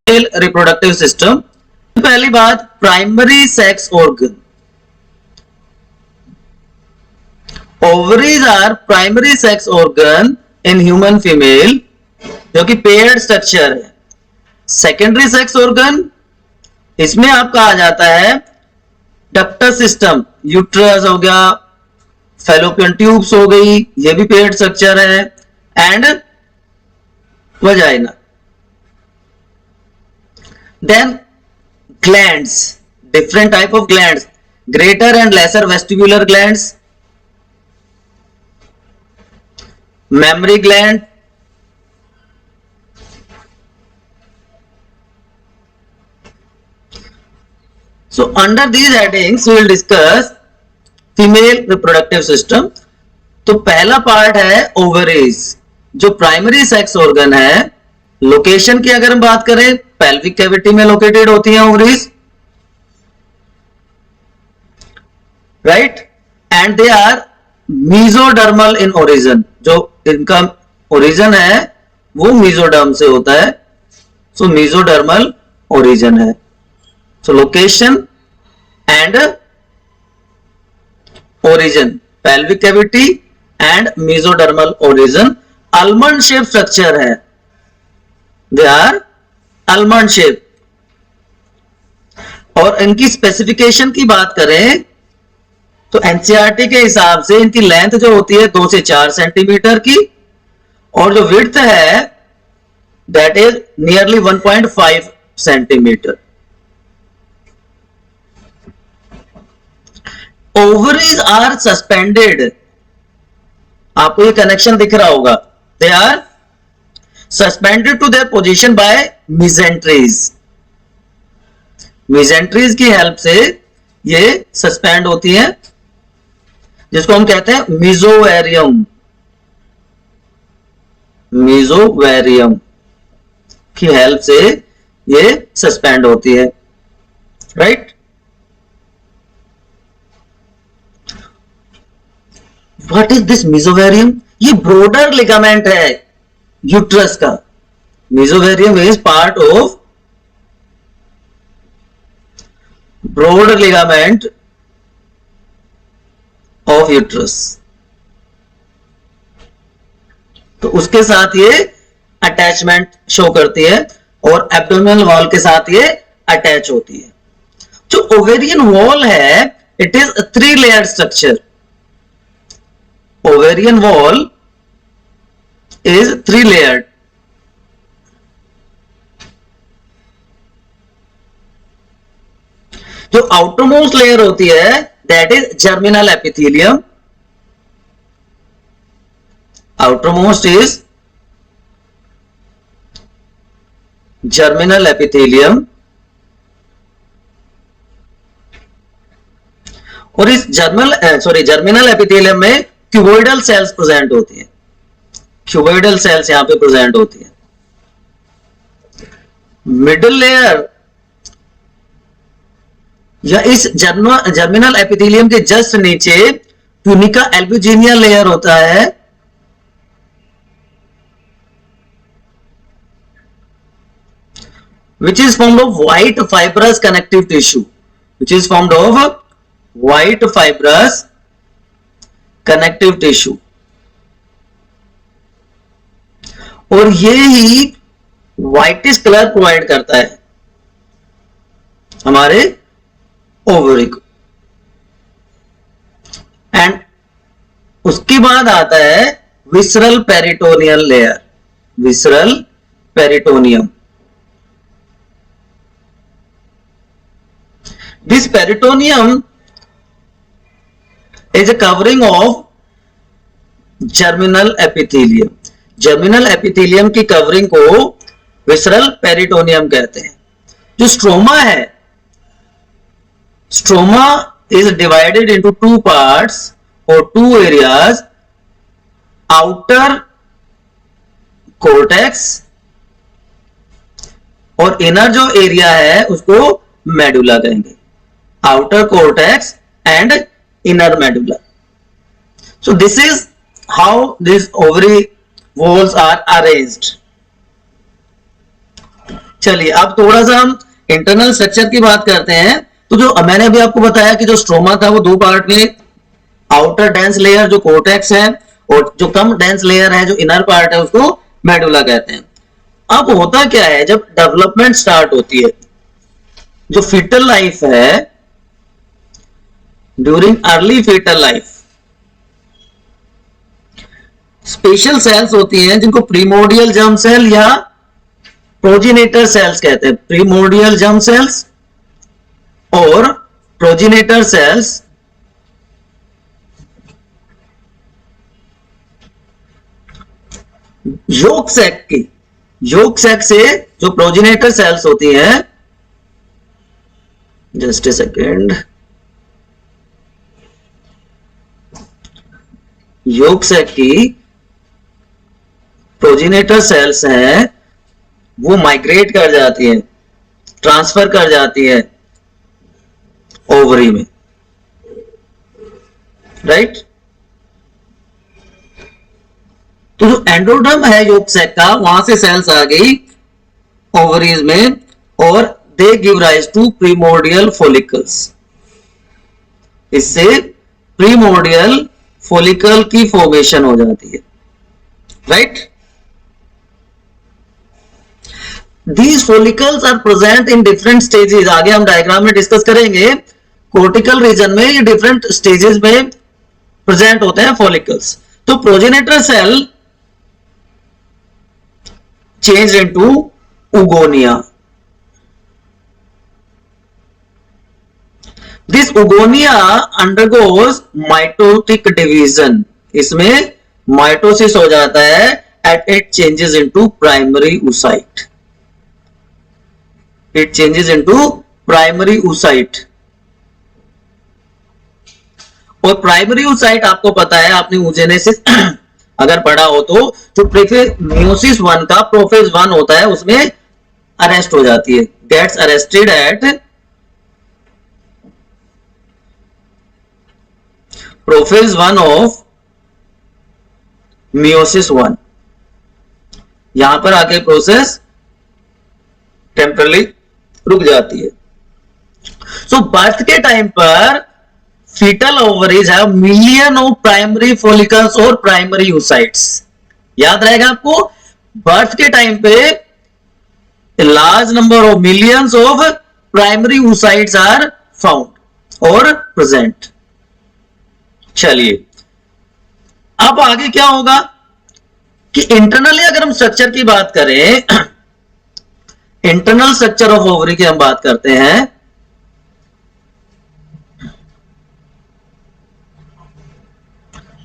Reproductive system. पहली बात, primary sex organ. Ovaries are primary sex organ in human female, जो कि paired structure है। सेकेंडरी सेक्स ऑर्गन, इसमें आपका आ जाता है डक्टस सिस्टम, यूट्रस हो गया, फैलोपियन ट्यूब्स हो गई, ये भी पेयर्ड स्ट्रक्चर है, and vagina. Then glands, different type of glands, greater and lesser vestibular glands, mammary gland, so under these headings we will discuss female reproductive system। तो पहला part है ओवरीज, जो primary sex organ है। Location की अगर हम बात करें, पेल्विक कैविटी में लोकेटेड होती हैं ovaries, right, and they are mesodermal in origin. जो इनका ओरिजिन है वो मीजोडर्म से होता है, सो मीजोडर्मल ओरिजिन है। सो location and origin, pelvic cavity and mesodermal origin. Almond shape structure है, दे आर आलमंड शेप। और इनकी स्पेसिफिकेशन की बात करें तो एनसीईआरटी के हिसाब से इनकी लेंथ जो होती है 2 से 4 सेंटीमीटर की, और जो विड्थ है that is nearly 1.5 centimetre. Ovaries are suspended, आपको ये कनेक्शन दिख रहा होगा, they are suspended to their position by mesenteries. Mesenteries की हेल्प से ये सस्पेंड होती है, जिसको हम कहते हैं मीजोवेरियम। मीजोवेरियम की हेल्प से ये सस्पेंड होती है, right. What is this mesovarium? ये ब्रोडर लिगामेंट है यूट्रस का। Mesovarium is part of broad ligament of uterus. तो उसके साथ ये अटैचमेंट शो करती है और एब्डोमिनल वॉल के साथ ये अटैच होती है। जो ओवेरियन वॉल है, it is 3 layer structure. Ovarian wall is 3 layered। जो आउटरमोस्ट लेयर होती है that is germinal epithelium. Outermost is germinal epithelium, और इस जर्मिनल एपिथेलियम में क्यूबोइडल सेल्स प्रेजेंट होती है। क्यूबोइडल सेल्स यहां पे प्रेजेंट होती है। मिडिल लेयर या इस जर्मिनल एपिथेलियम के जस्ट नीचे ट्यूनिका एल्ब्यूजिनिया लेयर होता है, which is formed of white fibrous connective tissue, which is formed of white fibrous connective tissue। और ये ही व्हाइटिश कलर प्रोवाइड करता है हमारे ओवरी को। एंड उसके बाद आता है visceral peritoneal layer. Visceral peritoneum, this peritoneum is a covering of germinal epithelium। Germinal epithelium की कवरिंग को विसरल पेरिटोनियम कहते हैं। जो स्ट्रोमा है, stroma is divided into 2 parts और 2 एरियाज, आउटर कोर्टेक्स और इनर जो एरिया है उसको मेडुला कहेंगे। Outer cortex and inner medulla। So this is how these ovary walls are arranged। चलिए अब थोड़ा सा हम इंटरनल स्ट्रक्चर की बात करते हैं। तो जो मैंने अभी आपको बताया कि जो स्ट्रोमा था वो दो पार्ट में, आउटर डेंस लेयर जो कोर्टेक्स है और जो कम डेंस लेयर है जो इनर पार्ट है उसको मेडुला कहते हैं। अब होता क्या है, जब डेवलपमेंट स्टार्ट होती है, जो फीटल लाइफ है, during early fetal life special cells होती हैं जिनको प्रीमोर्डियल जर्म सेल या प्रोजिनेटर सेल्स कहते हैं। प्रीमोर्डियल जर्म सेल्स और प्रोजिनेटर सेल्स योक सैक से जो प्रोजिनेटर सेल्स होती हैं, just a second, yolk sac की प्रोजिनेटर सेल्स हैं वो माइग्रेट कर जाती हैं, ट्रांसफर कर जाती है ओवरी में, राइट। तो जो एंडोडर्म है योक सैक का, वहां से सेल्स आ गई ओवरीज में और they give rise to primordial follicles. इससे प्रीमोर्डियल फॉलिकल की फॉर्मेशन हो जाती है, right. These follicles are present in different stages। आगे हम डायग्राम में डिस्कस करेंगे। कोर्टिकल रीजन में ये डिफरेंट स्टेजेस में प्रेजेंट होते हैं फॉलिकल्स। तो progenitor cell change into oogonia. This oogonia undergoes mitotic division. इसमें माइटोसिस हो जाता है and it changes into primary oocyte। It changes into primary oocyte। और प्राइमरी oocyte आपको पता है, आपने oogenesis अगर पढ़ा हो तो, जो मेयोसिस 1 का प्रोफेज 1 होता है उसमें अरेस्ट हो जाती है, gets arrested at prophase 1 of meiosis 1। यहां पर आके प्रोसेस टेम्परली रुक जाती है। सो बर्थ के टाइम पर fetal ovaries have million of primary follicles और प्राइमरी oocytes। याद रहेगा आपको, बर्थ के टाइम पे large number of millions of primary oocytes are found और प्रेजेंट। चलिए अब आगे क्या होगा कि इंटरनली अगर हम स्ट्रक्चर की बात करें, इंटरनल स्ट्रक्चर ऑफ ओवरी की हम बात करते हैं।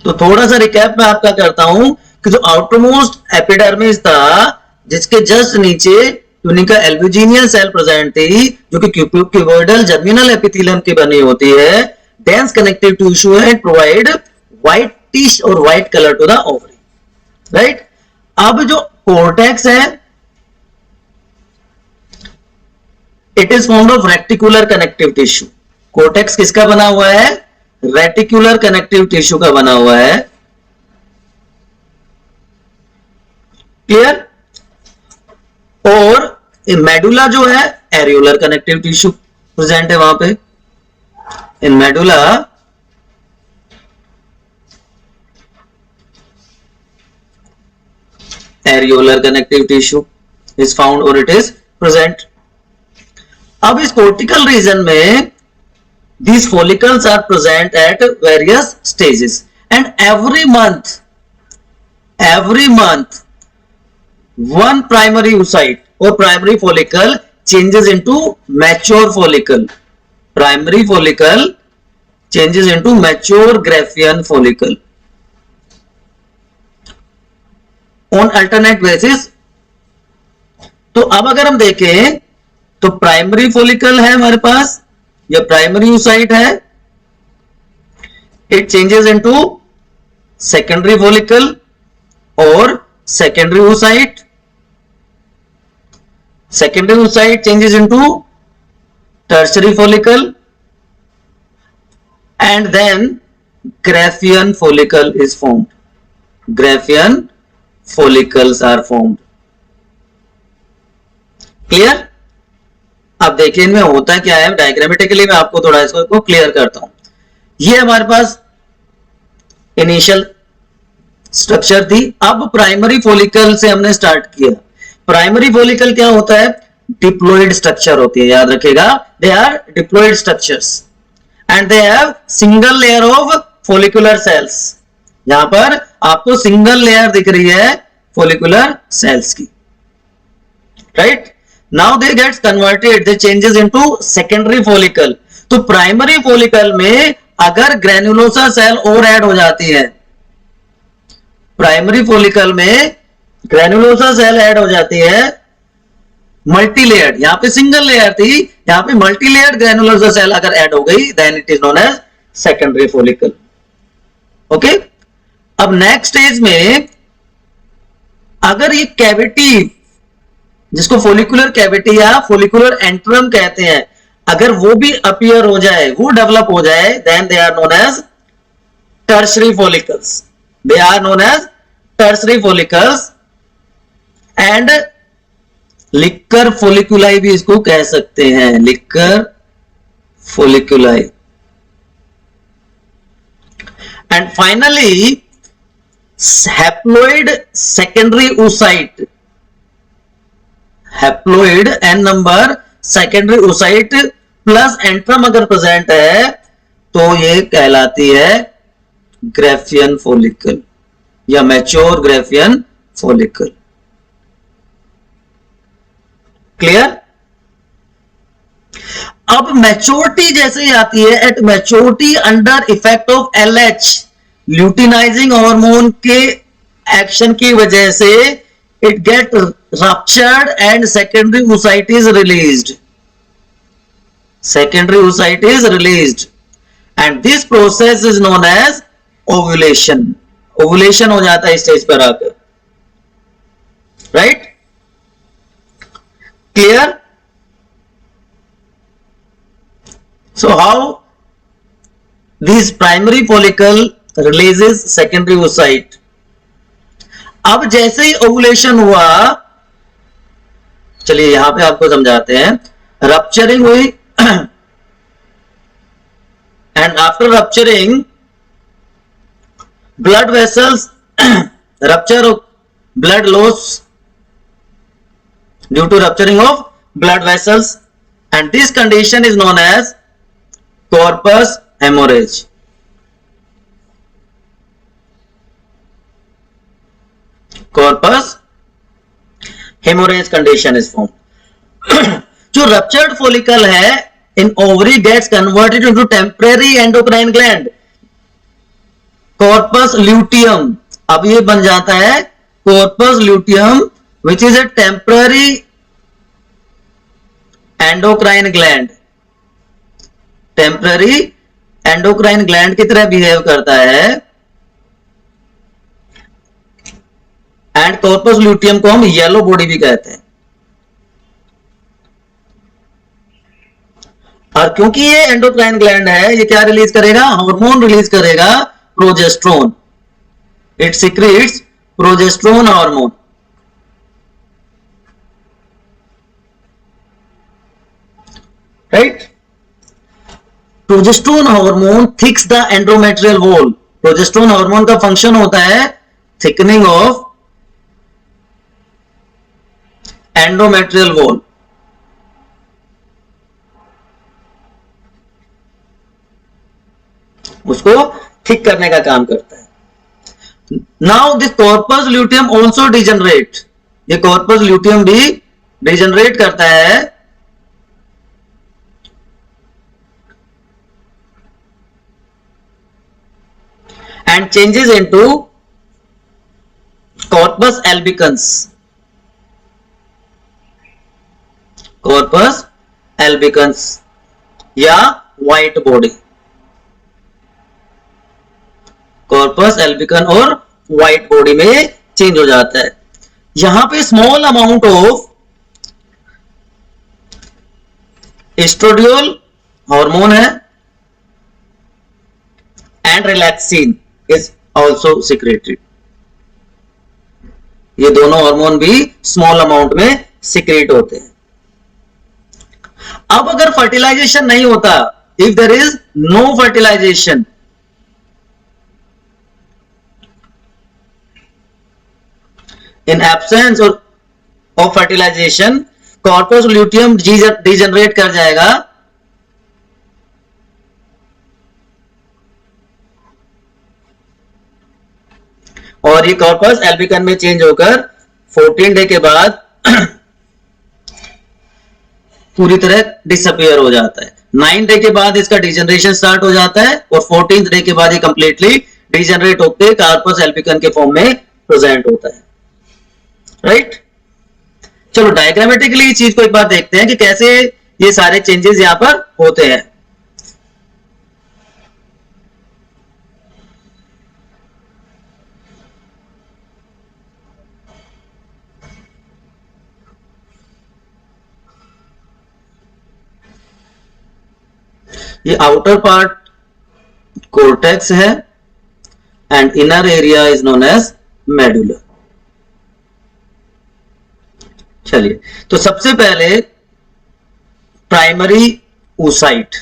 तो थोड़ा सा रिकैप मैं आपका करता हूं कि जो आउटरमोस्ट एपिडर्मिस था, जिसके जस्ट नीचे ट्यूनिका एल्ब्यूजिनियन सेल प्रेजेंट थी, जो कि क्यूबोइडल जर्मिनल एपिथेलियम की बनी होती है, dense connective tissue and provide whitish और white colour to the ovary, right. अब जो कोर्टेक्स है, it is formed of reticular connective tissue. Cortex किसका बना हुआ है? रेटिकुलर कनेक्टिव टिश्यू का बना हुआ है, क्लियर। और मेडुला जो है एरियोलर कनेक्टिव टिश्यू प्रेजेंट है वहां पे। In medulla areolar connective tissue is found और इट इज प्रेजेंट। अब इस कोर्टिकल रीजन में these follicles are present at various stages and every month one primary oocyte or primary follicle changes into mature follicle. Primary follicle changes into mature Graafian follicle on alternate basis। तो अब अगर हम देखें तो primary follicle है हमारे पास, या प्राइमरी oocyte है, it changes into secondary follicle और secondary oocyte। Secondary oocyte changes into tertiary follicle and then Graafian follicle is formed। Graafian follicles are formed। Clear? अब देखिए इनमें होता क्या है, डायग्रामेटिकली मैं आपको थोड़ा इसको क्लियर करता हूं। ये हमारे पास इनिशियल स्ट्रक्चर थी। अब प्राइमरी फॉलिकल से हमने स्टार्ट किया। प्राइमरी फॉलिकल क्या होता है? डिप्लॉयड स्ट्रक्चर होती है, याद रखिएगा। They are diploid structures and they have single layer of follicular cells. यहां पर आपको सिंगल लेयर दिख रही है फॉलिकुलर सेल्स की, right? Now they gets converted, they changes into secondary follicle. तो प्राइमरी फॉलिकल में अगर ग्रेन्युलोसा सेल और ऐड हो जाती है, प्राइमरी फॉलिकल में ग्रेन्युलोसा सेल ऐड हो जाती है, मल्टी लेयर्ड, यहां पे सिंगल लेयर थी, यहां पे मल्टी लेयर्ड ग्रेन्युलोसा सेल अगर ऐड हो गई, then it is known as secondary follicle. Okay, अब नेक्स्ट स्टेज में अगर ये कैविटी, जिसको फॉलिकुलर कैविटी या फॉलिकुलर एंट्रम कहते हैं, अगर वो भी अपीयर हो जाए, वो डेवलप हो जाए, then they are known as tertiary follicles. They are known as tertiary follicles and liquor folliculi भी इसको कह सकते हैं, liquor folliculi. And finally haploid secondary oocyte, haploid N number secondary oocyte plus antrum अगर present है तो ये कहलाती है ग्रेफियन फॉलिकल या मैच्योर ग्रेफियन फॉलिकल। क्लियर? अब मैच्योरिटी जैसे ही आती है, at maturity under effect of LH, luteinising hormone के एक्शन की वजह से it get ruptured and secondary oocyte is released. Secondary oocyte is released and this process is known as ovulation. Ovulation हो जाता है इस स्टेज पर आकर, right? Clear? So how this primary follicle releases secondary oocyte? अब जैसे ही ovulation हुआ, चलिए यहां पे आपको समझाते हैं। रप्चरिंग हुई and after rupturing blood vessels, rupture blood loss due to rupturing of blood vessels and this condition is known as corpus hemorrhage. Corpus hemorrhage condition is formed. जो ruptured follicle है in ovary gets converted into temporary endocrine gland, corpus luteum. अब ये बन जाता है corpus luteum which is a temporary endocrine gland. Temporary endocrine gland की तरह behave करता है एंड कॉर्पस ल्यूटियम को हम येलो बॉडी भी कहते हैं। और क्योंकि ये एंडोक्राइन ग्लैंड है, ये क्या रिलीज करेगा? हार्मोन रिलीज करेगा, progesterone. It secretes progesterone hormone. Right? Progesterone hormone thickens the endometrial wall. Progesterone hormone का फंक्शन होता है थिकनिंग ऑफ एंडोमेट्रियल वॉल। उसको थिक करने का काम करता है। Now this corpus luteum also degenerate, ये कॉर्पस ल्यूटियम भी डिजनरेट करता है and changes into corpus albicans. Corpus albicans या white body, corpus albicans और white body में चेंज हो जाता है। यहां पे स्मॉल अमाउंट ऑफ एस्ट्रोडियोल हार्मोन है and relaxin is also secreted. ये दोनों हार्मोन भी स्मॉल अमाउंट में सिक्रेट होते हैं। अब अगर फर्टिलाइजेशन नहीं होता, if there is no fertilisation, in absence of fertilisation, corpus luteum degenerate कर जाएगा और ये कॉर्पस एल्बिकन में चेंज होकर 14 डे के बाद पूरी तरह डिसअपियर हो जाता है। 9 डे के बाद इसका डिजेनरेशन स्टार्ट हो जाता है और 14th डे के बाद ये कंप्लीटली डिजेनरेट होकर कार्पस एल्बिकन के फॉर्म में प्रेजेंट होता है। राइट, चलो डायग्रामेटिकली इस चीज को एक बार देखते हैं कि कैसे ये सारे चेंजेस यहां पर होते हैं। ये आउटर पार्ट कोर्टेक्स है and inner area is known as medulla. चलिए, तो सबसे पहले प्राइमरी oocyte,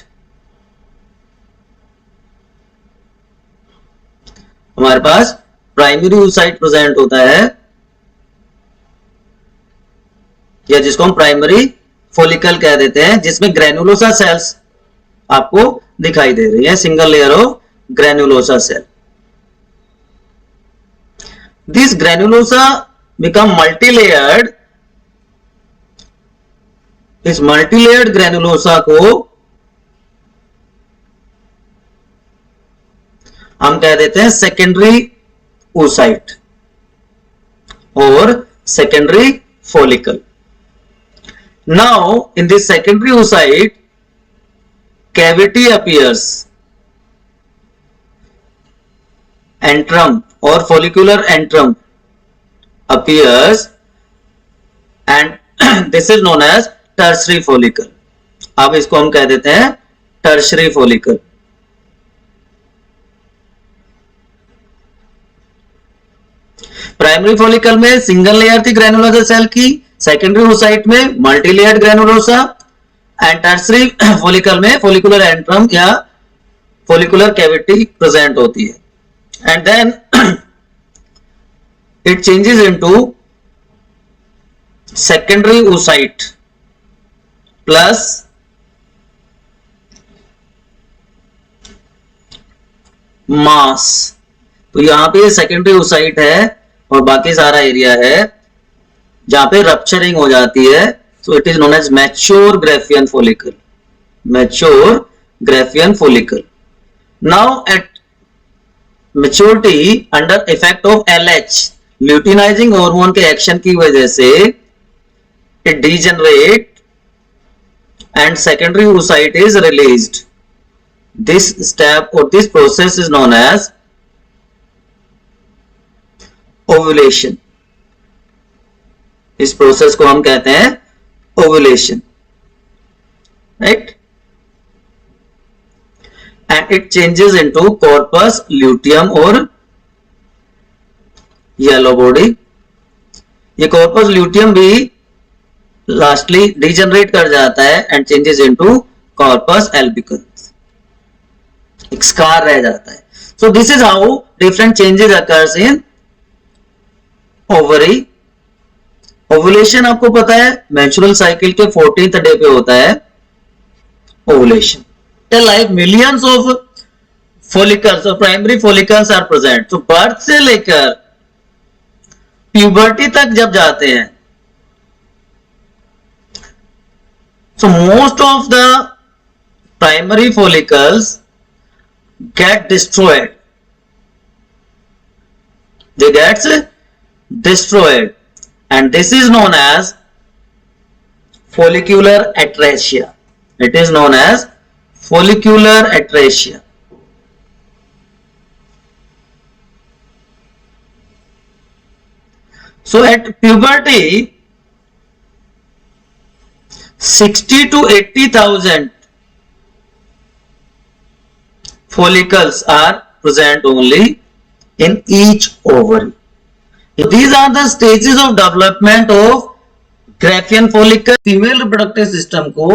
हमारे पास प्राइमरी oocyte प्रेजेंट होता है या जिसको हम प्राइमरी फोलिकल कह देते हैं, जिसमें ग्रेनुलोसा सेल्स आपको दिखाई दे रही है, single layer of granulosa cell. This granulosa become multilayered. इस मल्टीलेयर्ड ग्रेनुलोसा को हम कह देते हैं सेकेंडरी oocyte और secondary follicle. Now in this secondary oocyte cavity appears, antrum or follicular antrum appears and this is known as tertiary follicle। अब इसको हम कह देते हैं tertiary follicle। प्राइमरी फॉलिकल में सिंगल लेयर थी ग्रेनुलोसा सेल की, सेकेंडरी oocyte में multi layered granulosa and tertiary follicle में फोलिकुलर एंट्रम या फोलिकुलर कैविटी प्रेजेंट होती है and then it changes into secondary oocyte plus mass. तो यहां पे सेकेंडरी oocyte है और बाकी सारा एरिया है जहां पे रप्चरिंग हो जाती है। So it is known as mature Graafian follicle. Mature Graafian follicle. Now at maturity, under effect of LH, luteinizing hormone के एक्शन की वजह से it degenerate and secondary oocyte is released. This step or this process is known as ovulation. इस process को हम कहते हैं ovulation, right? And it changes into corpus luteum or yellow body। ये corpus luteum भी lastly degenerate कर जाता है and changes into corpus albicans, एक scar रह जाता है। So this is how different changes occurs in ovary। Ovulation आपको पता है मेंस्ट्रुअल साइकिल के 14th डे पे होता है ovulation. Like millions of follicles और प्राइमरी follicles आर प्रेजेंट। तो बर्थ से लेकर प्यूबर्टी तक जब जाते हैं, so most of the primary follicles get destroyed, they get destroyed and this is known as follicular atresia। It is known as follicular atresia। So at puberty 60 to 80,000 follicles are present only in each ovary। These are the stages of development of Graafian follicle। Female reproductive system को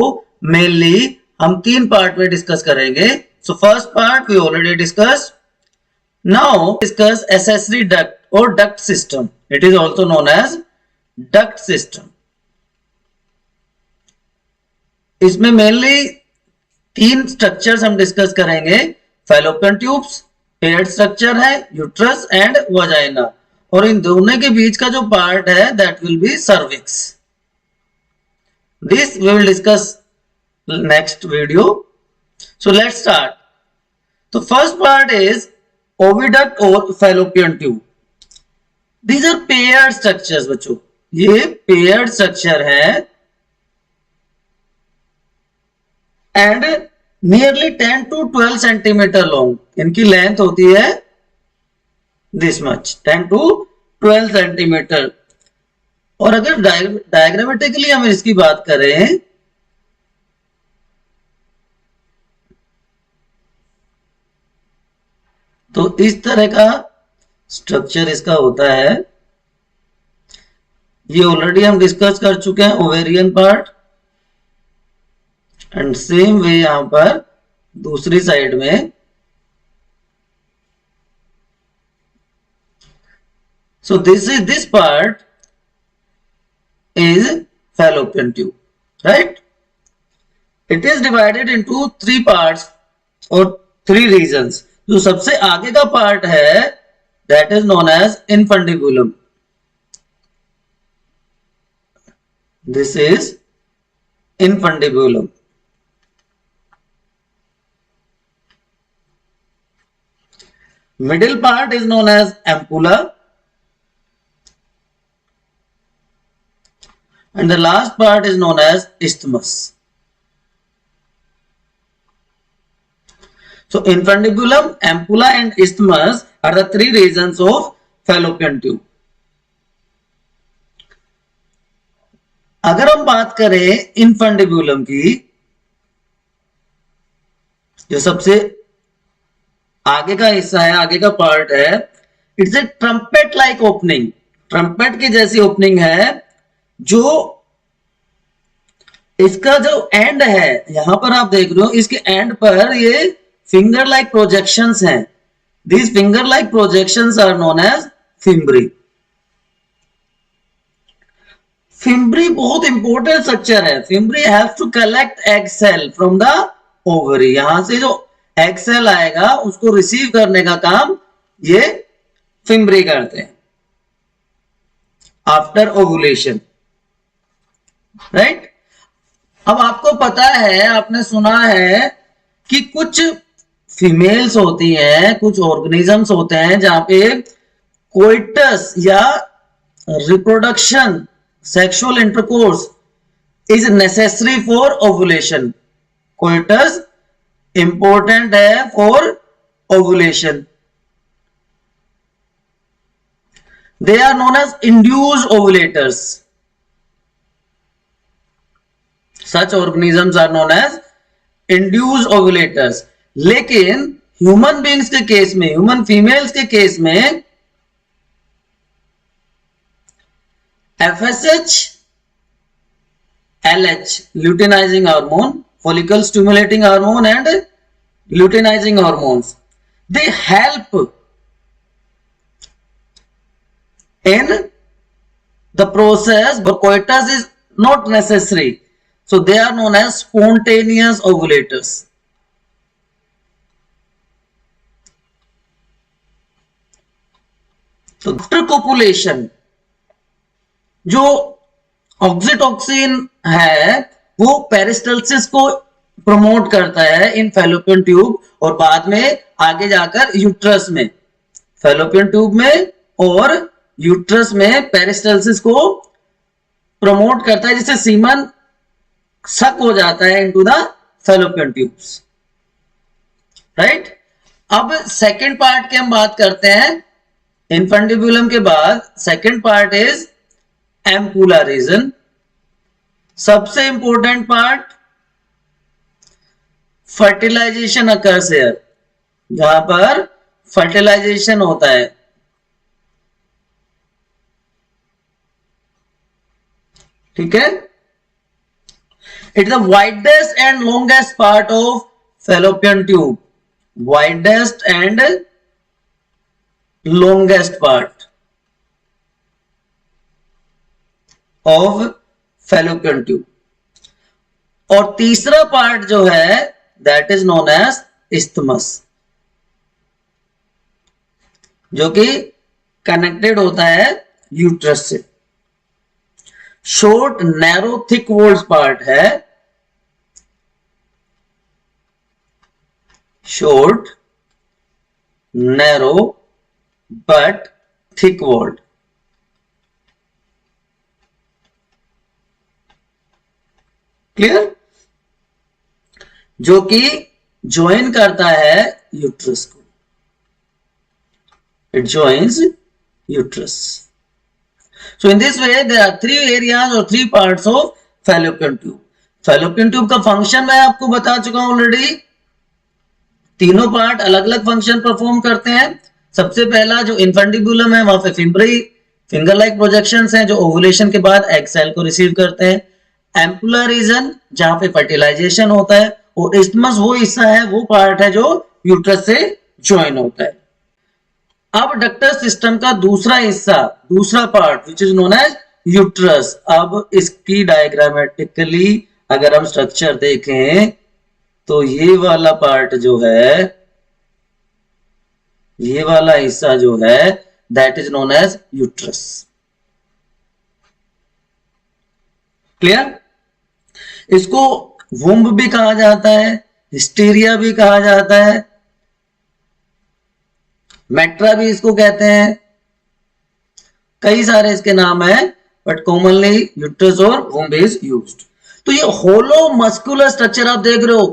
mainly हम 3 part में discuss करेंगे. So first part we already discuss. Now discuss accessory duct और duct system. It is also known as duct system. इसमें mainly 3 structures हम discuss करेंगे. Fallopian tubes, paired structure है, uterus and vagina, और इन दोनों के बीच का जो पार्ट है that will be cervix. This we will discuss next video. So let's start. तो फर्स्ट पार्ट इज ओविडक्ट और fallopian tube. These are paired structures बच्चों. ये पेयर्ड स्ट्रक्चर है and nearly 10 to 12 centimetre long. इनकी length होती है this much, 10 to 12 centimetre. और अगर डायग्रामेटिकली हम इसकी बात करें तो इस तरह का स्ट्रक्चर इसका होता है. ये ऑलरेडी हम डिस्कस कर चुके हैं ovarian part. And same way यहां पर दूसरी साइड में. So this part is fallopian tube, right? It is divided into 3 parts or 3 regions. जो सबसे आगे का पार्ट है that is known as infundibulum. This is infundibulum. Middle part is known as ampulla. And the last part is known as isthmus. So infundibulum, ampulla and isthmus are the 3 regions of fallopian tube. अगर हम बात करें infundibulum की, जो सबसे आगे का हिस्सा है, आगे का पार्ट है, it's a trumpet like opening. Trumpet की जैसी ओपनिंग है. जो इसका जो एंड है यहां पर आप देख रहे हो, इसके एंड पर ये फिंगर लाइक प्रोजेक्शंस हैं. These finger like projections are known as fimbriae. Fimbriae बहुत इंपॉर्टेंट स्ट्रक्चर है. Fimbriae have to collect egg cell from the ovary. यहां से जो एग सेल आएगा उसको रिसीव करने का काम ये फिम्ब्री करते हैं आफ्टर ओवुलेशन, राइट? अब आपको पता है, आपने सुना है कि कुछ फीमेल्स होती हैं, कुछ ऑर्गेनिजम्स होते हैं जहां पे कोइटस या reproduction, sexual intercourse is necessary for ovulation. Coitus important है for ovulation. They are known as induced ovulators. Such organisms are known as induced ovulators. लेकिन ह्यूमन बींग्स के केस में, ह्यूमन फीमेल्स के केस में FSH, LH, luteinizing hormone, follicle stimulating hormone and luteinizing hormones, they help in the process, but coitus is not necessary. So they are known as spontaneous ovulators. So after copulation, जो oxytocin है वो पेरिस्टल्सिस को promote करता है इन fallopian tube और बाद में आगे जाकर यूट्रस में. फैलोपियन ट्यूब में और यूट्रस में पेरिस्टल्सिस को प्रमोट करता है, जिससे सीमन सक हो जाता है into the fallopian tubes, right? अब सेकंड पार्ट की हम बात करते हैं. इनफंडिबुलम के बाद second part is ampulla region. सबसे important part, fertilisation occurs here, जहां पर फर्टिलाइजेशन होता है. ठीक है? It is the widest and longest part of fallopian tube. Widest and longest part of fallopian tube. और तीसरा पार्ट जो है that is known as isthmus, जो कि कनेक्टेड होता है यूट्रस से. Short narrow thick walled part है, short narrow but thick walled. Clear? जो कि ज्वाइन करता है यूट्रस को. It joins uterus. So in this way there are three areas or three parts of fallopian tube. Fallopian tube का function मैं आपको बता चुका हूं ऑलरेडी. तीनों पार्ट अलग अलग फंक्शन परफॉर्म करते हैं. सबसे पहला जो इन्फेंटिबुलम है वहां पे फिंगर लाइक प्रोजेक्शंस हैं जो ओवुलेशन के बाद एग सेल को रिसीव करते हैं. एम्पुलर रीजन जहां पे फर्टिलाइजेशन होता है, और इस्थमस वो हिस्सा है, वो पार्ट है जो यूट्रस से ज्वाइन होता है. अब डक्टर सिस्टम का दूसरा हिस्सा, दूसरा part which is known as uterus. अब इसकी डायग्रामेटिकली अगर हम स्ट्रक्चर देखें तो ये वाला पार्ट जो है, ये वाला हिस्सा जो है that is known as uterus. Clear? इसको वुम्ब भी कहा जाता है, हिस्टीरिया भी कहा जाता है, मेट्रा भी इसको कहते हैं, कई सारे इसके नाम है, बट कॉमनली यूट्रस और वुम्ब इज यूज्ड. तो ये होलो मस्कुलर स्ट्रक्चर आप देख रहे हो,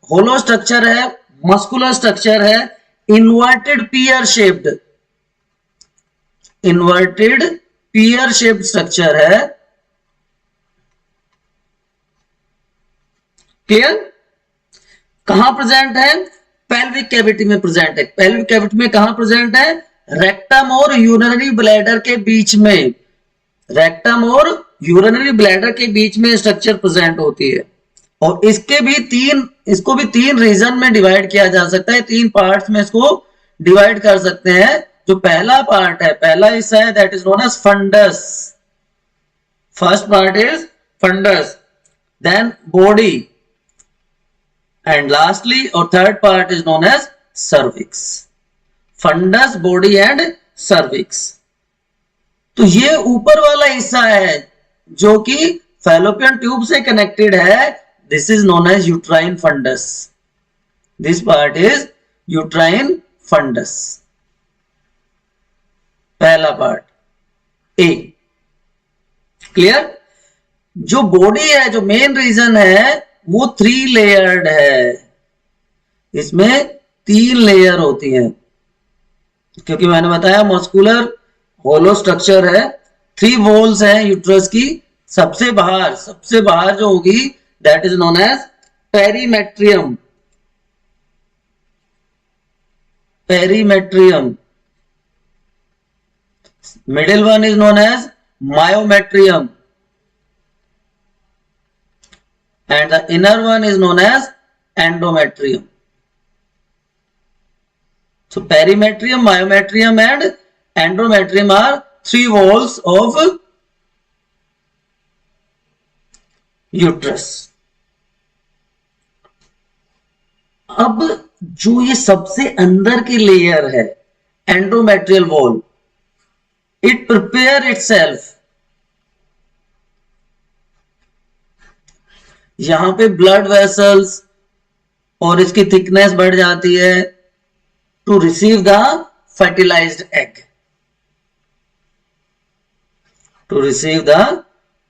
होलो स्ट्रक्चर है, मस्कुलर स्ट्रक्चर है, inverted pear shaped, inverted pear shaped structure है. क्लियर? कहां प्रेजेंट है? पेल्विक कैविटी में प्रेजेंट है. पेल्विक कैविटी में कहां प्रेजेंट है? रेक्टम और यूरिनरी ब्लैडर के बीच में, रेक्टम और यूरिनरी ब्लैडर के बीच में स्ट्रक्चर प्रेजेंट होती है. और इसको भी तीन रीजन में डिवाइड किया जा सकता है, तीन पार्ट्स में इसको डिवाइड कर सकते हैं. जो पहला पार्ट है, पहला हिस्सा है that is known as fundus. First part is fundus, then body, and lastly or third part is known as cervix. Fundus, body and cervix. तो ये ऊपर वाला हिस्सा है जो कि फैलोपियन ट्यूब से कनेक्टेड है. This is known as uterine fundus. This part is uterine fundus, पहला पार्ट ए. क्लियर? जो बॉडी है, जो मेन रीजन है, वो 3 लेयर्ड है. इसमें 3 लेयर होती हैं, क्योंकि मैंने बताया मस्कुलर होलो स्ट्रक्चर है. 3 वॉल्स हैं यूट्रस की. सबसे बाहर जो होगी that is known as perimetrium. Perimetrium. Middle one is known as myometrium. And the inner one is known as endometrium. So perimetrium, myometrium and endometrium are 3 walls of uterus. अब जो ये सबसे अंदर की लेयर है, endometrial wall, it prepare itself. यहां पे blood vessels और इसकी थिकनेस बढ़ जाती है to receive the fertilised egg, to receive the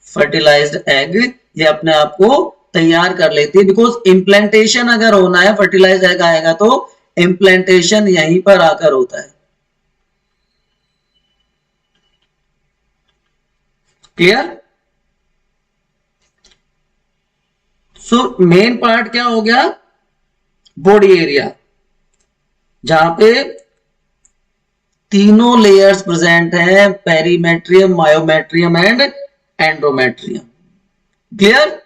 fertilised egg. ये अपने आप को तैयार कर लेती है, बिकॉज इम्प्लांटेशन अगर होना है, फर्टिलाइज्ड एग आएगा तो इम्प्लांटेशन यहीं पर आकर होता है. क्लियर? सो मेन पार्ट क्या हो गया? बॉडी एरिया, जहां पे तीनों लेयर्स प्रेजेंट हैं, perimetrium, myometrium and endometrium. Clear?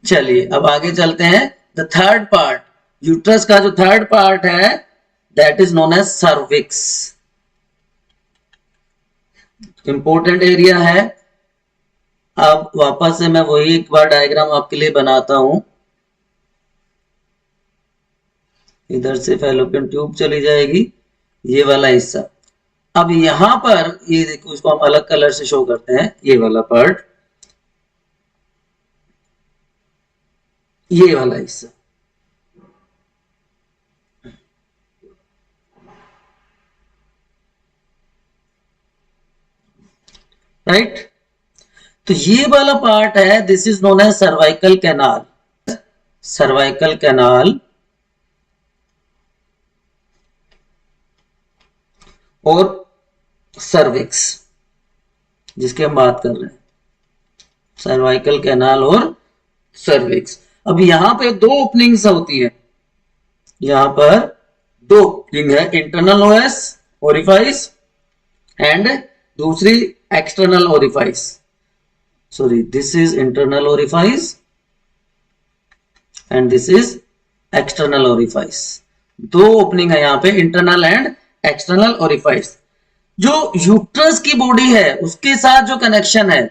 चलिए अब आगे चलते हैं। द थर्ड पार्ट, यूट्रस का जो थर्ड पार्ट है that is known as cervix. Important area है। अब वापस से मैं वही एक बार डायग्राम आपके लिए बनाता हूं। इधर से फैलोपियन ट्यूब चली जाएगी, ये वाला हिस्सा। अब यहां पर ये देखो, इसको हम अलग कलर से शो करते हैं, ये वाला पार्ट, ये वाला हिस्सा, राइट। तो ये वाला पार्ट है, this is known as cervical canal. Cervical canal और सर्विक्स जिसकी हम बात कर रहे हैं, सर्वाइकल कैनाल और सर्विक्स। अब यहां पे दो ओपनिंग्स होती है, यहां पर दो ओपनिंग है, इंटरनल ओएस ओरिफाइस एंड दूसरी external orifice. Sorry, this is internal orifice and this is external orifice. दो ओपनिंग है यहां पे, इंटरनल एंड एक्सटर्नल ओरिफाइस। जो यूट्रस की बॉडी है उसके साथ जो कनेक्शन है,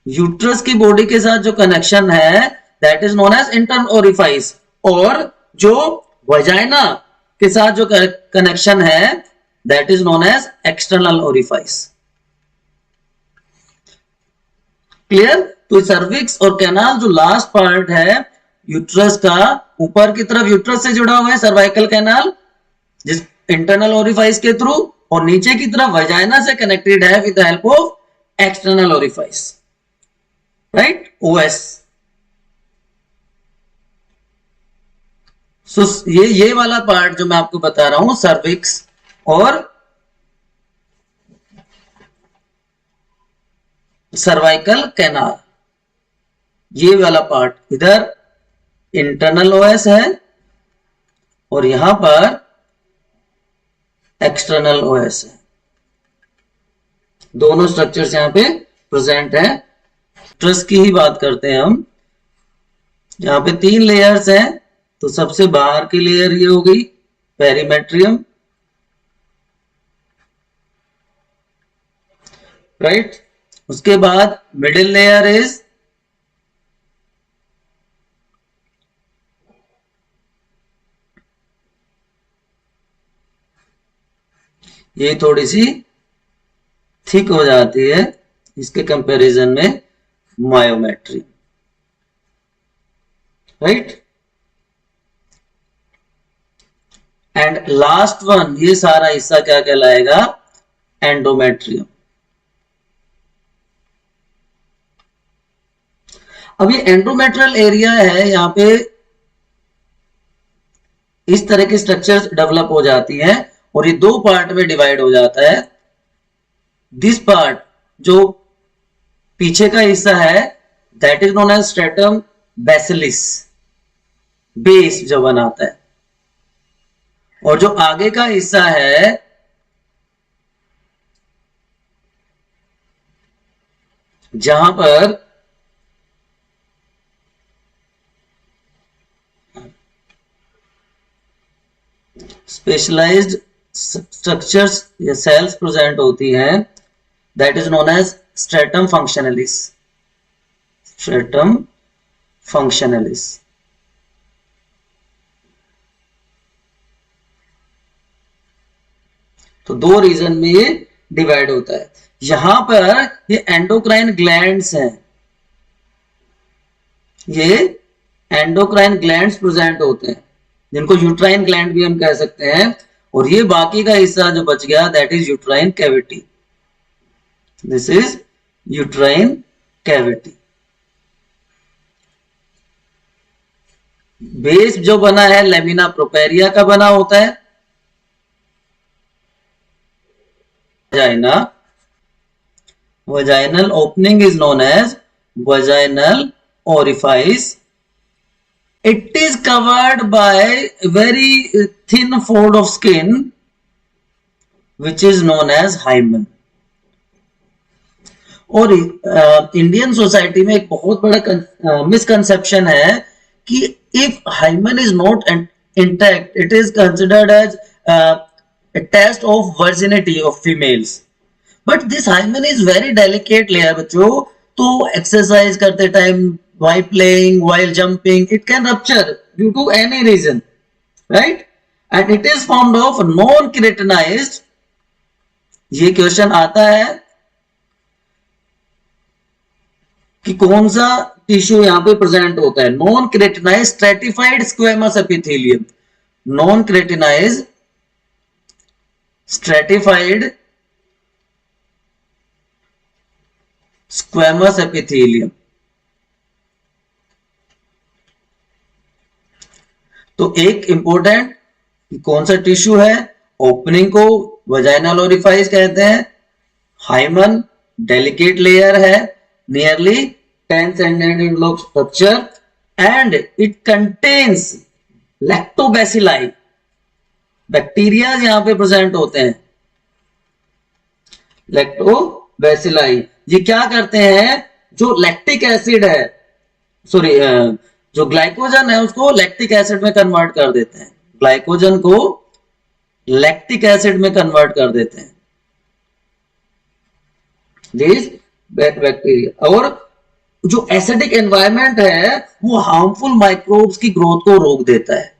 यूट्रस की बॉडी के साथ जो कनेक्शन है that is known as internal orifice, और जो वजाइना के साथ जो कनेक्शन है that is known as external orifice. Clear. तो सर्विक्स और कैनाल जो लास्ट पार्ट है यूट्रस का, ऊपर की तरफ यूट्रस से जुड़ा हुआ है सर्वाइकल कैनाल जिस इंटरनल ओरिफाइस के थ्रू, और नीचे की तरफ वजाइना से कनेक्टेड है with the help of external orifice, right, os. So ये वाला पार्ट जो मैं आपको बता रहा हूं, सर्विक्स और सर्वाइकल कैनाल, ये वाला पार्ट इधर इंटरनल ओएस है और यहां पर एक्सटर्नल ओएस है। दोनों स्ट्रक्चर्स यहां पे प्रेजेंट है। ट्रस की ही बात करते हैं हम। यहां पे 3 लेयर्स हैं, तो सबसे बाहर की लेयर ये हो गई पेरीमेट्रियम, राइट। उसके बाद मिडिल लेयर इज ये थोड़ी सी थिक हो जाती है इसके कंपैरिजन में myometrium, right. And last one, ये सारा हिस्सा क्या कहलाएगा, एंडोमेट्रियम। अब ये एंडोमेट्रियल एरिया है, यहां पे इस तरह के स्ट्रक्चर्स डेवलप हो जाती हैं और ये 2 पार्ट में डिवाइड हो जाता है। दिस पार्ट जो पीछे का हिस्सा है that is known as stratum basalis, base जो बनाता है, और जो आगे का हिस्सा है जहां पर स्पेशलाइज्ड स्ट्रक्चर्स या सेल्स प्रेजेंट होती हैं, that is known as stratum functionalis. Stratum functionalis. तो 2 रीजन में ये डिवाइड होता है। यहां पर ये एंडोक्राइन ग्लैंड्स हैं, ये एंडोक्राइन ग्लैंड्स प्रेजेंट होते हैं जिनको यूट्राइन ग्लैंड भी हम कह सकते हैं, और ये बाकी का हिस्सा जो बच गया that is uterine cavity. This is uterine cavity. Base जो बना है लेमिना प्रोपेरिया का बना होता है, vagina, vaginal opening is known as vaginal orifice. It is covered by a very thin fold of skin which is known as hymen. और Indian society में एक बहुत बड़ा मिसकंसेप्शन है कि if hymen is not intact it is considered as a test of virginity of females, but this hymen is very delicate layer बच्चों, तो exercise करते time, while playing, while jumping, it can rupture due to any reason, right? And it is formed of non-keratinized, ये question आता है कि कौन सा tissue यहां पे प्रेजेंट होता है, non keratinised stratified squamous epithelium, non keratinised stratified squamous epithelium। तो एक इंपॉर्टेंट कौन सा टिश्यू है, ओपनिंग को वजाइनल ओरिफाइस कहते हैं, हाइमन डेलिकेट लेयर है, nearly 10 centimetre long structure and it contains lactobacilli, bacteria यहां पे प्रेजेंट होते हैं, लैक्टोबैसिलाई। ये क्या करते हैं, जो लैक्टिक एसिड है, सॉरी जो ग्लाइकोजन है उसको लैक्टिक एसिड में कन्वर्ट कर देते हैं, ग्लाइकोजन को लैक्टिक एसिड में कन्वर्ट कर देते हैं दिस बैक्टीरिया। और जो एसिडिक एनवायरनमेंट है वो हार्मफुल माइक्रोब्स की ग्रोथ को रोक देता है,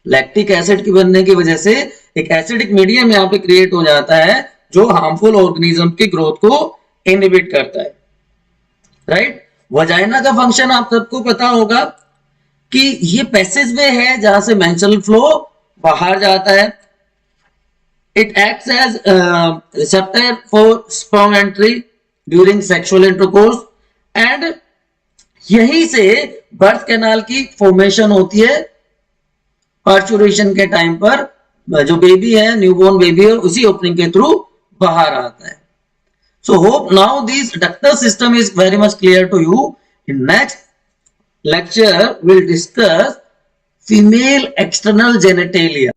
लैक्टिक एसिड की बनने की वजह से एक एसिडिक मीडियम यहां पे क्रिएट हो जाता है जो हार्मफुल ऑर्गेनिज्म की ग्रोथ को इनहिबिट करता है, राइट। वजाइना का फंक्शन आप सबको पता होगा कि ये पैसेजवे है जहां से मेंस्ट्रुअल फ्लो बाहर जाता है, it acts as receptor for sperm entry during sexual intercourse and यहीं से बर्थ कैनाल की फॉर्मेशन होती है, पार्चुरेशन के टाइम पर जो बेबी है, न्यूबॉर्न बेबी है, उसी ओपनिंग के थ्रू बाहर आता है। So hope now this ductal system is very much clear to you. In next lecture will discuss female external genitalia.